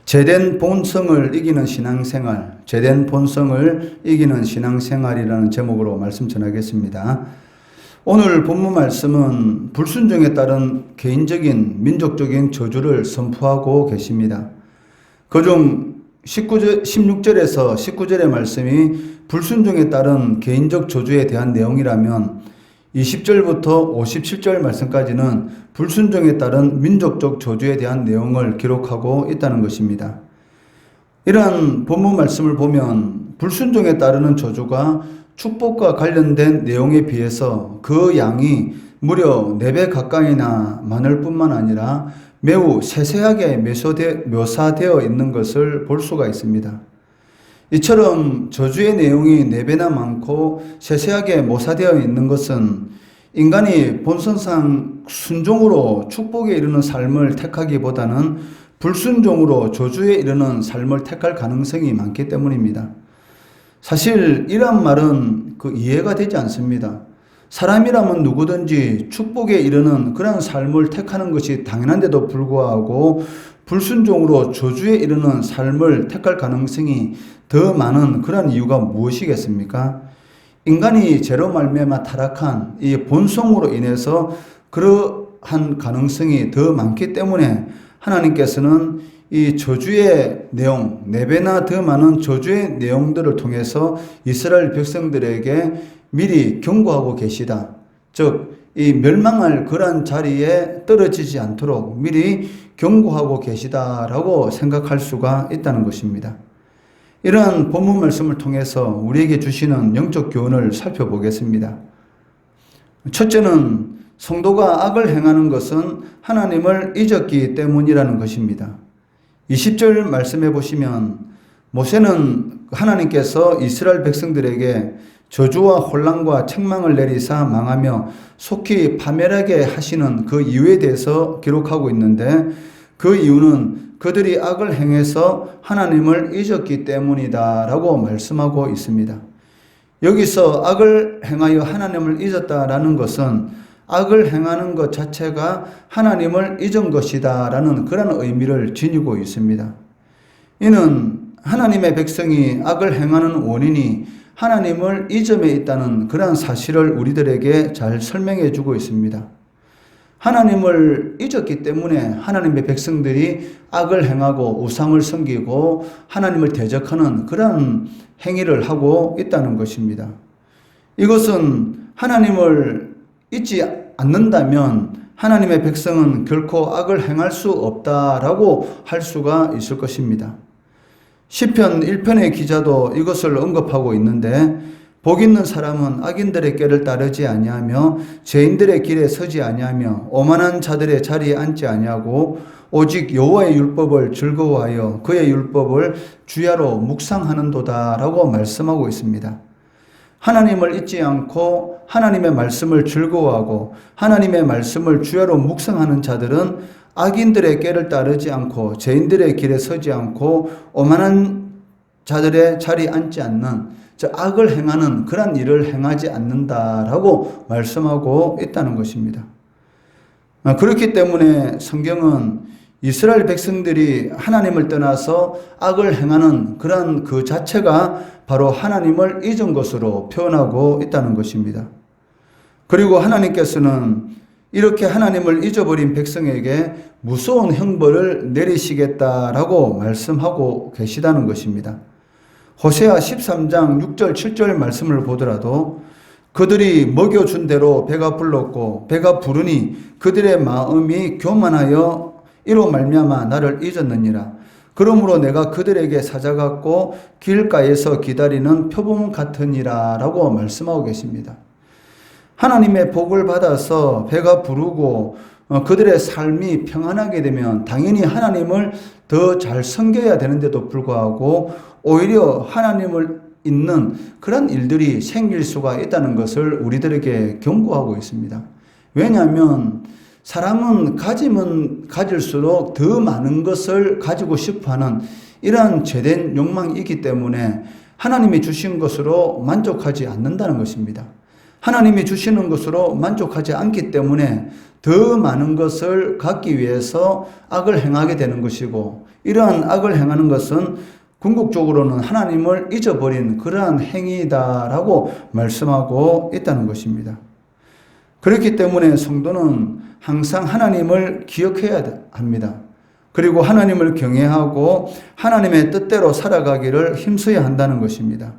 죄된 본성을 이기는 신앙생활, 죄된 본성을 이기는 신앙생활이라는 제목으로 말씀 전하겠습니다. 오늘 본문 말씀은 불순종에 따른 개인적인 민족적인 저주를 선포하고 계십니다. 그중 16절에서 19절의 말씀이 불순종에 따른 개인적 저주에 대한 내용이라면 20절부터 57절 말씀까지는 불순종에 따른 민족적 저주에 대한 내용을 기록하고 있다는 것입니다. 이러한 본문 말씀을 보면 불순종에 따르는 저주가 축복과 관련된 내용에 비해서 그 양이 무려 4배 가까이나 많을 뿐만 아니라 매우 세세하게 묘사되어 있는 것을 볼 수가 있습니다. 이처럼 저주의 내용이 4배나 많고 세세하게 묘사되어 있는 것은 인간이 본성상 순종으로 축복에 이르는 삶을 택하기보다는 불순종으로 저주에 이르는 삶을 택할 가능성이 많기 때문입니다. 사실 이런 말은 이해가 되지 않습니다. 사람이라면 누구든지 축복에 이르는 그런 삶을 택하는 것이 당연한데도 불구하고 불순종으로 저주에 이르는 삶을 택할 가능성이 더 많은 그런 이유가 무엇이겠습니까? 인간이 죄로 말미암아 타락한 이 본성으로 인해서 그러한 가능성이 더 많기 때문에 하나님께서는 이 저주의 내용, 4배나 더 많은 저주의 내용들을 통해서 이스라엘 백성들에게 미리 경고하고 계시다. 즉, 이 멸망할 그러한 자리에 떨어지지 않도록 미리 경고하고 계시다라고 생각할 수가 있다는 것입니다. 이러한 본문 말씀을 통해서 우리에게 주시는 영적 교훈을 살펴보겠습니다. 첫째는 성도가 악을 행하는 것은 하나님을 잊었기 때문이라는 것입니다. 20절 말씀해 보시면 모세는 하나님께서 이스라엘 백성들에게 저주와 혼란과 책망을 내리사 망하며 속히 파멸하게 하시는 그 이유에 대해서 기록하고 있는데 그 이유는 그들이 악을 행해서 하나님을 잊었기 때문이다 라고 말씀하고 있습니다. 여기서 악을 행하여 하나님을 잊었다라는 것은 악을 행하는 것 자체가 하나님을 잊은 것이다 라는 그런 의미를 지니고 있습니다. 이는 하나님의 백성이 악을 행하는 원인이 하나님을 잊음에 있다는 그런 사실을 우리들에게 잘 설명해 주고 있습니다. 하나님을 잊었기 때문에 하나님의 백성들이 악을 행하고 우상을 섬기고 하나님을 대적하는 그런 행위를 하고 있다는 것입니다. 이것은 하나님을 잊지 않는다면 하나님의 백성은 결코 악을 행할 수 없다라고 할 수가 있을 것입니다. 시편 1편의 기자도 이것을 언급하고 있는데 복 있는 사람은 악인들의 꾀를 따르지 아니하며 죄인들의 길에 서지 아니하며 오만한 자들의 자리에 앉지 아니하고 오직 여호와의 율법을 즐거워하여 그의 율법을 주야로 묵상하는도다 라고 말씀하고 있습니다. 하나님을 잊지 않고 하나님의 말씀을 즐거워하고 하나님의 말씀을 주야로 묵상하는 자들은 악인들의 꾀를 따르지 않고 죄인들의 길에 서지 않고 오만한 자들의 자리에 앉지 않는 악을 행하는 그런 일을 행하지 않는다라고 말씀하고 있다는 것입니다. 그렇기 때문에 성경은 이스라엘 백성들이 하나님을 떠나서 악을 행하는 그런 그 자체가 바로 하나님을 잊은 것으로 표현하고 있다는 것입니다. 그리고 하나님께서는 이렇게 하나님을 잊어버린 백성에게 무서운 형벌을 내리시겠다라고 말씀하고 계시다는 것입니다. 호세아 13장 6절 7절 말씀을 보더라도 그들이 먹여준 대로 배가 불렀고 배가 부르니 그들의 마음이 교만하여 이로 말미암아 나를 잊었느니라. 그러므로 내가 그들에게 사자같고 길가에서 기다리는 표범 같으니라 라고 말씀하고 계십니다. 하나님의 복을 받아서 배가 부르고 그들의 삶이 평안하게 되면 당연히 하나님을 더 잘 섬겨야 되는데도 불구하고 오히려 하나님을 잊는 그런 일들이 생길 수가 있다는 것을 우리들에게 경고하고 있습니다. 왜냐하면 사람은 가지면 가질수록 더 많은 것을 가지고 싶어하는 이러한 죄된 욕망이 있기 때문에 하나님이 주신 것으로 만족하지 않는다는 것입니다. 하나님이 주시는 것으로 만족하지 않기 때문에 더 많은 것을 갖기 위해서 악을 행하게 되는 것이고, 이러한 악을 행하는 것은 궁극적으로는 하나님을 잊어버린 그러한 행위다라고 말씀하고 있다는 것입니다. 그렇기 때문에 성도는 항상 하나님을 기억해야 합니다. 그리고 하나님을 경외하고 하나님의 뜻대로 살아가기를 힘써야 한다는 것입니다.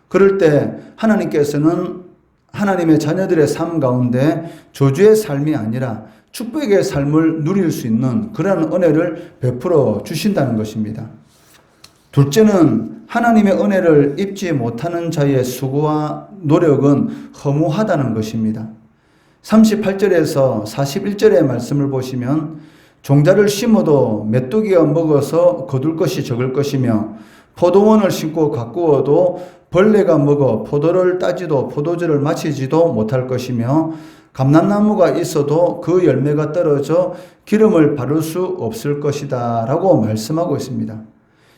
그럴 때 하나님께서는 하나님의 자녀들의 삶 가운데 저주의 삶이 아니라 축복의 삶을 누릴 수 있는 그러한 은혜를 베풀어 주신다는 것입니다. 둘째는 하나님의 은혜를 입지 못하는 자의 수고와 노력은 허무하다는 것입니다. 38절에서 41절의 말씀을 보시면 종자를 심어도 메뚜기가 먹어서 거둘 것이 적을 것이며 포도원을 심고 가꾸어도 벌레가 먹어 포도를 따지도 포도주를 마시지도 못할 것이며 감람나무가 있어도 그 열매가 떨어져 기름을 바를 수 없을 것이다 라고 말씀하고 있습니다.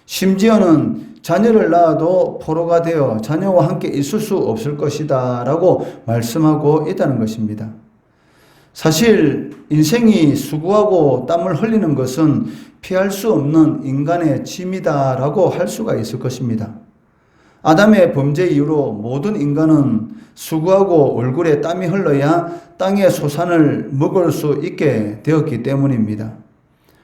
심지어는 자녀를 낳아도 포로가 되어 자녀와 함께 있을 수 없을 것이다 라고 말씀하고 있다는 것입니다. 사실 인생이 수고하고 땀을 흘리는 것은 피할 수 없는 인간의 짐이다 라고 할 수가 있을 것입니다. 아담의 범죄 이후로 모든 인간은 수고하고 얼굴에 땀이 흘러야 땅의 소산을 먹을 수 있게 되었기 때문입니다.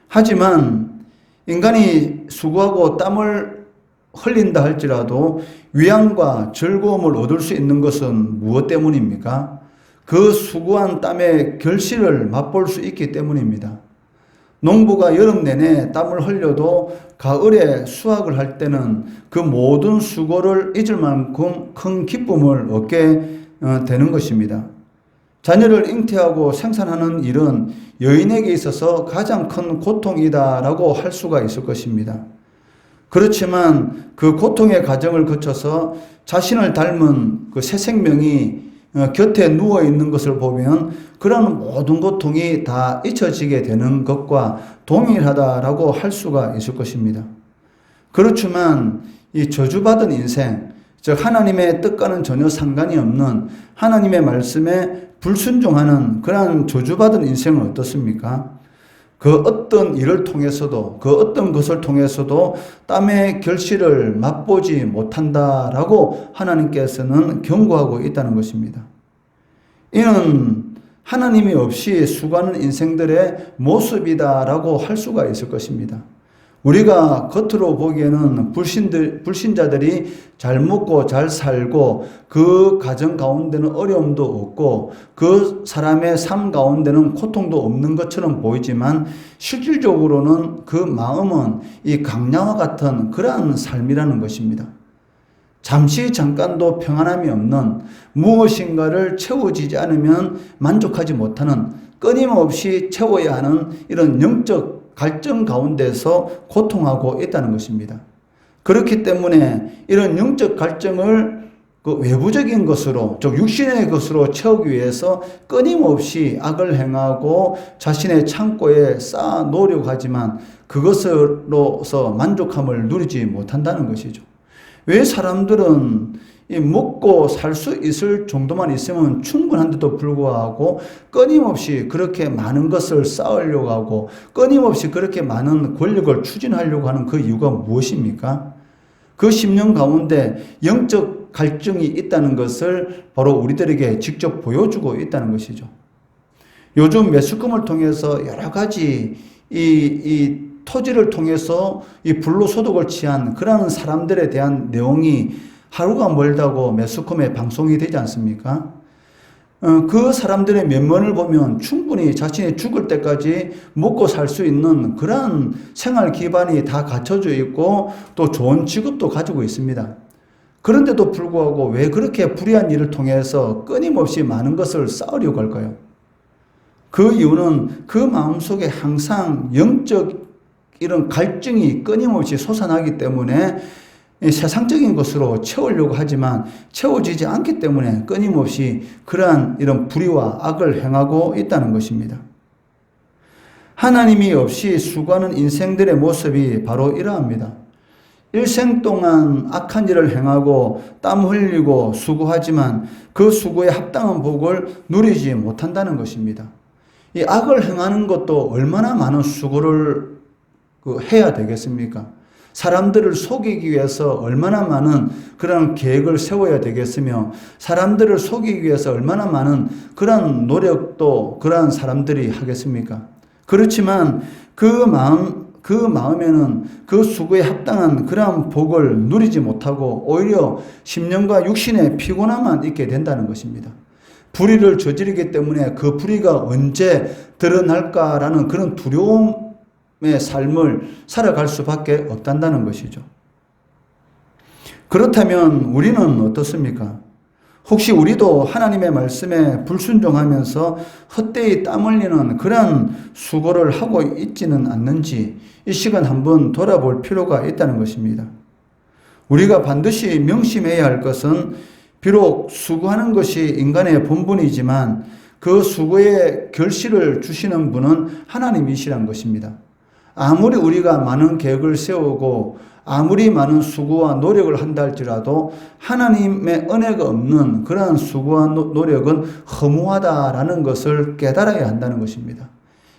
하지만 인간이 수고하고 땀을 흘린다 할지라도 위안과 즐거움을 얻을 수 있는 것은 무엇 때문입니까? 그 수고한 땀의 결실을 맛볼 수 있기 때문입니다. 농부가 여름 내내 땀을 흘려도 가을에 수확을 할 때는 그 모든 수고를 잊을 만큼 큰 기쁨을 얻게 되는 것입니다. 자녀를 잉태하고 생산하는 일은 여인에게 있어서 가장 큰 고통이다라고 할 수가 있을 것입니다. 그렇지만 그 고통의 과정을 거쳐서 자신을 닮은 그 새 생명이 곁에 누워 있는 것을 보면 그런 모든 고통이 다 잊혀지게 되는 것과 동일하다라고 할 수가 있을 것입니다. 그렇지만 이 저주받은 인생, 즉 하나님의 뜻과는 전혀 상관이 없는 하나님의 말씀에 불순종하는 그러한 저주받은 인생은 어떻습니까? 그 어떤 일을 통해서도, 그 어떤 것을 통해서도 땀의 결실을 맛보지 못한다라고 하나님께서는 경고하고 있다는 것입니다. 이는 하나님이 없이 수고하는 인생들의 모습이다라고 할 수가 있을 것입니다. 우리가 겉으로 보기에는 불신자들이 잘 먹고 잘 살고 그 가정 가운데는 어려움도 없고 그 사람의 삶 가운데는 고통도 없는 것처럼 보이지만 실질적으로는 그 마음은 이 강야와 같은 그러한 삶이라는 것입니다. 잠깐도 평안함이 없는 무엇인가를 채워지지 않으면 만족하지 못하는 끊임없이 채워야 하는 이런 영적 갈증 가운데서 고통하고 있다는 것입니다. 그렇기 때문에 이런 영적 갈증을 그 외부적인 것으로, 즉 육신의 것으로 채우기 위해서 끊임없이 악을 행하고 자신의 창고에 쌓아 놓으려고 하지만 그것으로서 만족함을 누리지 못한다는 것이죠. 왜 사람들은 먹고 살 수 있을 정도만 있으면 충분한데도 불구하고 끊임없이 그렇게 많은 것을 쌓으려고 하고 끊임없이 그렇게 많은 권력을 추진하려고 하는 그 이유가 무엇입니까? 그 심령 가운데 영적 갈증이 있다는 것을 바로 우리들에게 직접 보여주고 있다는 것이죠. 요즘 매스컴을 통해서 여러 가지 이 토지를 통해서 이 불로소득을 취한 그런 사람들에 대한 내용이 하루가 멀다고 매스컴에 방송이 되지 않습니까? 그 사람들의 면면을 보면 충분히 자신이 죽을 때까지 먹고 살 수 있는 그러한 생활 기반이 다 갖춰져 있고 또 좋은 직업도 가지고 있습니다. 그런데도 불구하고 왜 그렇게 불의한 일을 통해서 끊임없이 많은 것을 쌓으려고 할까요? 그 이유는 그 마음속에 항상 영적 이런 갈증이 끊임없이 솟아나기 때문에 세상적인 것으로 채우려고 하지만 채워지지 않기 때문에 끊임없이 그러한 이런 불의와 악을 행하고 있다는 것입니다. 하나님이 없이 수고하는 인생들의 모습이 바로 이러합니다. 일생 동안 악한 일을 행하고 땀 흘리고 수고하지만 그 수고에 합당한 복을 누리지 못한다는 것입니다. 이 악을 행하는 것도 얼마나 많은 수고를 해야 되겠습니까? 사람들을 속이기 위해서 얼마나 많은 그런 계획을 세워야 되겠으며, 사람들을 속이기 위해서 얼마나 많은 그런 노력도 그러한 사람들이 하겠습니까? 그렇지만 그 마음에는 그 수고에 합당한 그러한 복을 누리지 못하고 오히려 심령과 육신의 피곤함만 있게 된다는 것입니다. 불의를 저지르기 때문에 그 불의가 언제 드러날까라는 그런 두려움의 삶을 살아갈 수밖에 없단다는 것이죠. 그렇다면 우리는 어떻습니까? 혹시 우리도 하나님의 말씀에 불순종하면서 헛되이 땀 흘리는 그런 수고를 하고 있지는 않는지 이 시간 한번 돌아볼 필요가 있다는 것입니다. 우리가 반드시 명심해야 할 것은 비록 수고하는 것이 인간의 본분이지만 그 수고의 결실을 주시는 분은 하나님이시란 것입니다. 아무리 우리가 많은 계획을 세우고 아무리 많은 수고와 노력을 한다 할지라도 하나님의 은혜가 없는 그러한 수고와 노력은 허무하다라는 것을 깨달아야 한다는 것입니다.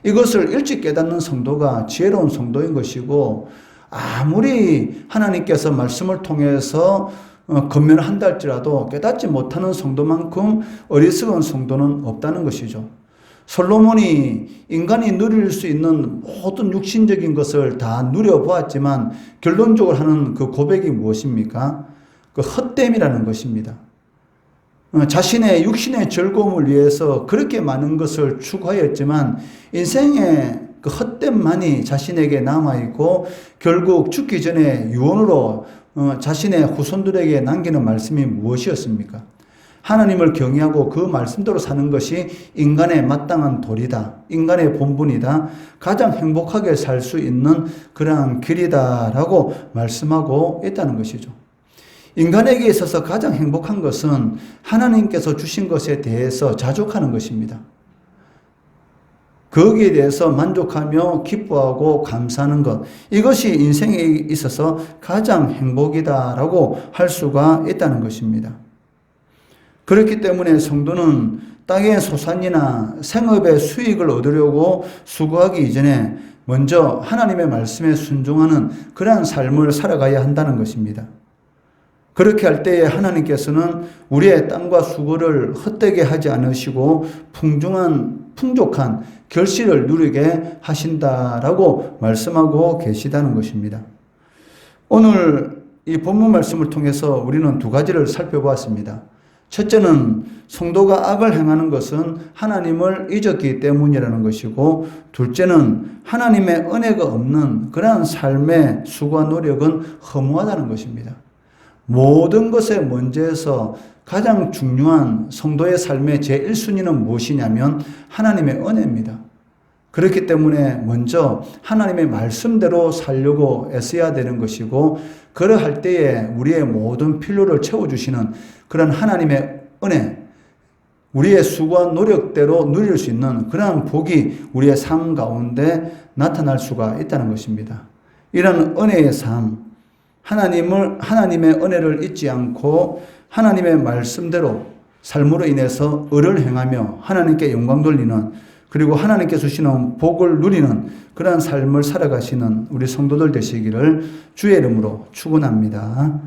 이것을 일찍 깨닫는 성도가 지혜로운 성도인 것이고, 아무리 하나님께서 말씀을 통해서 권면한다 할지라도 깨닫지 못하는 성도만큼 어리석은 성도는 없다는 것이죠. 솔로몬이 인간이 누릴 수 있는 모든 육신적인 것을 다 누려보았지만 결론적으로 하는 그 고백이 무엇입니까? 그 헛됨이라는 것입니다. 자신의 육신의 즐거움을 위해서 그렇게 많은 것을 추구하였지만 인생의 그 헛됨만이 자신에게 남아있고 결국 죽기 전에 유언으로 자신의 후손들에게 남기는 말씀이 무엇이었습니까? 하나님을 경외하고 그 말씀대로 사는 것이 인간의 마땅한 도리다. 인간의 본분이다. 가장 행복하게 살 수 있는 그러한 길이다라고 말씀하고 있다는 것이죠. 인간에게 있어서 가장 행복한 것은 하나님께서 주신 것에 대해서 자족하는 것입니다. 거기에 대해서 만족하며 기뻐하고 감사하는 것, 이것이 인생에 있어서 가장 행복이다라고 할 수가 있다는 것입니다. 그렇기 때문에 성도는 땅의 소산이나 생업의 수익을 얻으려고 수고하기 이전에 먼저 하나님의 말씀에 순종하는 그러한 삶을 살아가야 한다는 것입니다. 그렇게 할 때에 하나님께서는 우리의 땀과 수고를 헛되게 하지 않으시고 풍족한 결실을 누리게 하신다라고 말씀하고 계시다는 것입니다. 오늘 이 본문 말씀을 통해서 우리는 두 가지를 살펴보았습니다. 첫째는 성도가 악을 행하는 것은 하나님을 잊었기 때문이라는 것이고, 둘째는 하나님의 은혜가 없는 그러한 삶의 수고와 노력은 허무하다는 것입니다. 모든 것에 먼저에서 가장 중요한 성도의 삶의 제1순위는 무엇이냐면 하나님의 은혜입니다. 그렇기 때문에 먼저 하나님의 말씀대로 살려고 애써야 되는 것이고, 그러할 때에 우리의 모든 필요를 채워주시는 그런 하나님의 은혜, 우리의 수고와 노력대로 누릴 수 있는 그러한 복이 우리의 삶 가운데 나타날 수가 있다는 것입니다. 이런 은혜의 삶, 하나님의 은혜를 잊지 않고 하나님의 말씀대로 삶으로 인해서 의를 행하며 하나님께 영광 돌리는, 그리고 하나님께 주시는 복을 누리는 그러한 삶을 살아가시는 우리 성도들 되시기를 주의 이름으로 축원합니다.